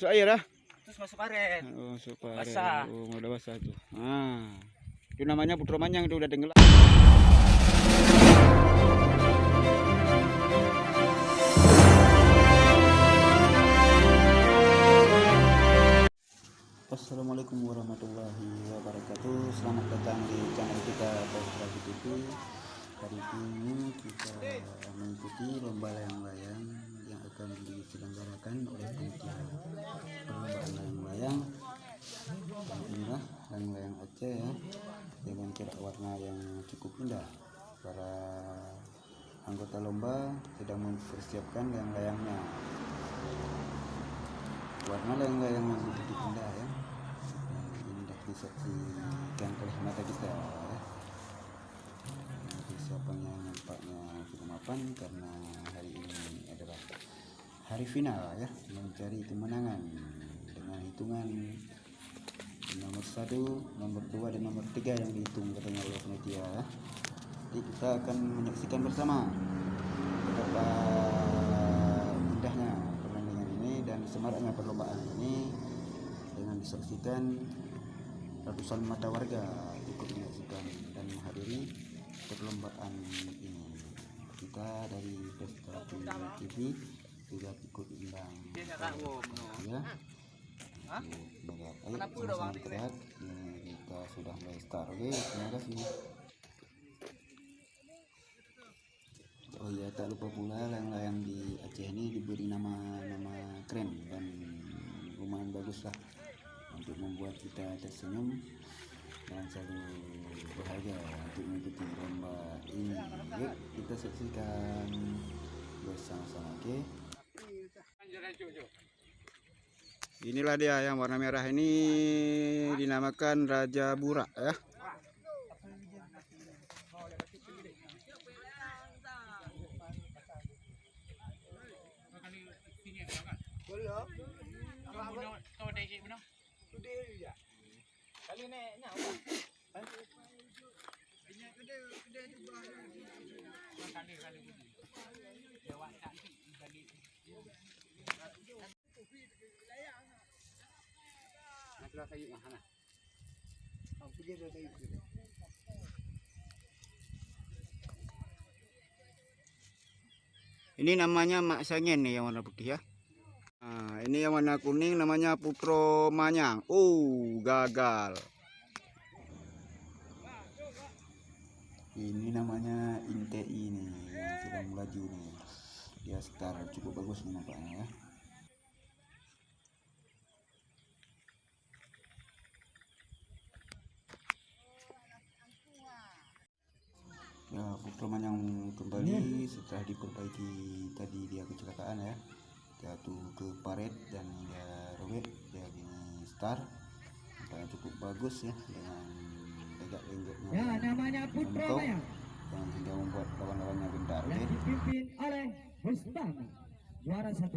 masuk air dah. Terus masuk karet. Oh, masuk karet. Basah. Oh, udah basah tuh. Ah. Itu namanya Putra Manyang, itu udah tenggelam. Assalamualaikum warahmatullahi wabarakatuh. Selamat datang di channel kita Postgrafi TV. Hari ini kita mengikuti lomba layang-layang yang akan diselenggarakan oleh panitia perlombaan layang-layang. Dan inilah layang-layang Aceh ya, dengan corak warna yang cukup indah. Para anggota lomba sedang mempersiapkan layang-layangnya. Warna layang-layang yang begitu indah ya, indah disaksikan oleh mata kita ya. Persiapannya nampaknya cukup mapan karena hari ini adalah hari final ya, mencari kemenangan dengan hitungan nomor 1, nomor 2 dan nomor 3 yang dihitung katanya oleh panitia ya. Jadi kita akan menyaksikan bersama betapa indahnya pertandingan ini dan semaraknya perlombaan ini dengan disaksikan ratusan mata warga ikut menyaksikan dan menghadiri perlombaan ini. Kita dari Postgrafi TV juga ikut undang ya. Sama-sama terlihat ini kita sudah mulai start. Oke, terima kasih. Oh iya, tak lupa pula layang-layang di Aceh ini diberi nama keren dan lumayan bagus lah untuk membuat kita tersenyum dan selalu bahagia untuk mengikuti lomba ini. Yuk kita saksikan bersama-sama. Oke. Inilah dia yang warna merah ini, dinamakan Raja Burak ya. Ini namanya Mak Sangen nih yang warna putih ya. Nah, ini yang warna kuning namanya Putra Manyang. Gagal. Ini namanya Intei nih yang sedang melaju nih. Dia start cukup bagus nampaknya ya. Ya, Putra Manyang kembali setelah diperbaiki tadi dia kecelakaan ya, jatuh ke paret dan dia robek. Dia gini start nampaknya cukup bagus ya dengan legak-legoknya ya, namanya Putra Manyang yang hingga membuat lawan-lawannya gentar. yang dipimpin oleh Bustami, juara 1.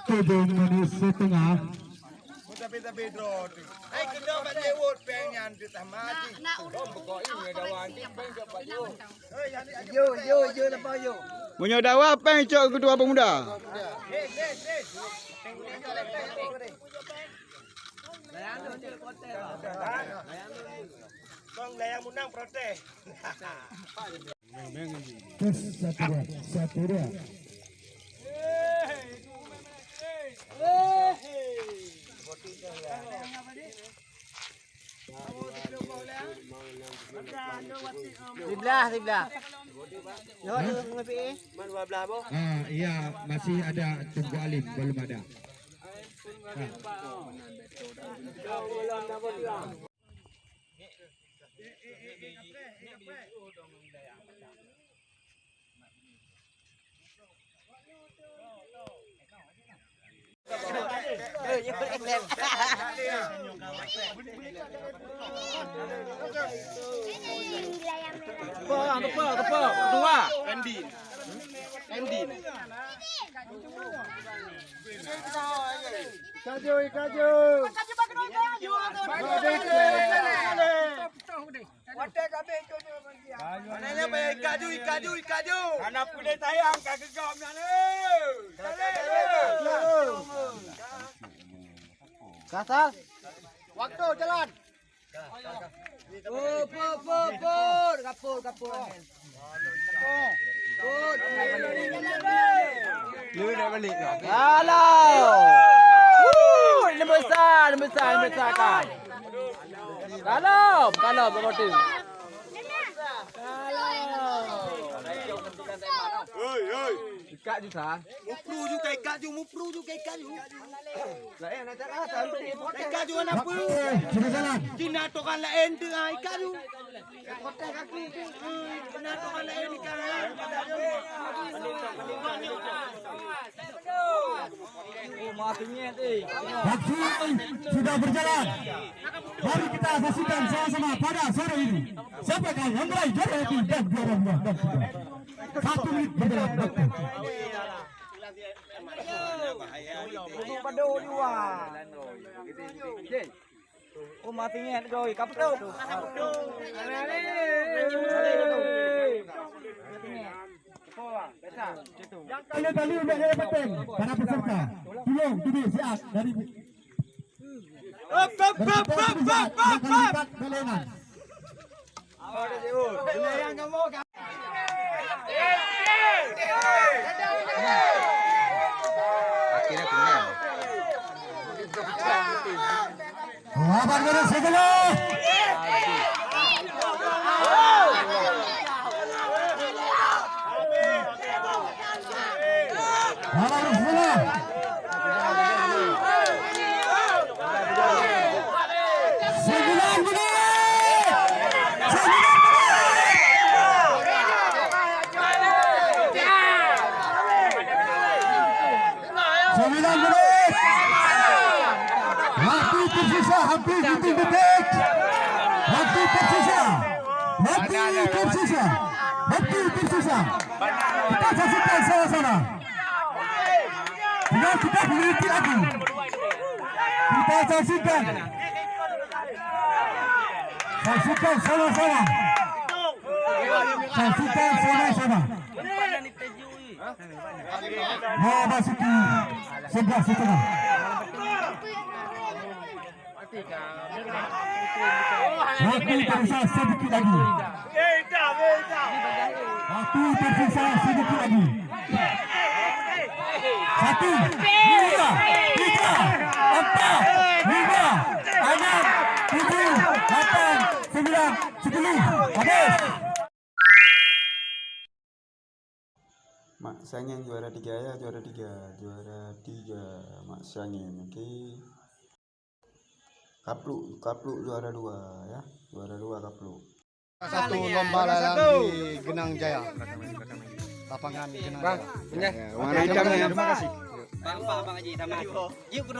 Kedung manis setengah. Tapi drone. Ai kena banyak wot pengen kita mati. Oh pokok ini ada wanti pengen dapat yo. Yo apa yo? Punya dakwah apa yang cok kedua pemuda? Bang layang menang protes. Satu dua. Sebelah. Yo, mengepi. Iya, masih ada Tunggu Alim, belum ada. Ikaju. Anak kulit tayang kaki gomnya Kasar. Waktu jalan. Kapur. Lu dah balik ke? Halo. Ini besar kan. Kalau berboting. Hei. Ikat juga. Mupru juga ikaju. Lah nak cakap apa? Ikaju apa? Sudah jalan. Cina tu kan lain tu ikaju. Kotak kaki. Cina tu kan lain ikan. Waktu sudah berjalan. Mari kita saksikan sama-sama pada sore ini. Siapakah yang meraih juara satu dan juara dua dan tiga. 1 menit berjalan waktu. Mati ngẹt rồi, cặp đâu. Kali-kali untuk saya penting para peserta. Tolong duduk siap dari belenan. Lawan dari sebelah. Lawan dari sebelah. Sembilan menit. Waktu tersisa hampir 7 detik. Waktu tersisa. Kita saksikan sama-sama. Tinggal kita meneliti lagi. Kita saksikan sama-sama. Memasuki 11:30. Waktu tersisa sedikit lagi. Waktu tersisa sedikit lagi. 1, 2, 3, 4, 5, 6, 7, 8, 9, 10. Habis. Mak Sangin juara 3 ya, juara 3 Mak Sangin. Oke. Kapluk juara 2 ya. Juara 2 Kapluk. Satu lomba lalang di Genang Jaya. Lapangan Genang Jaya. Terima kasih. Bang Haji,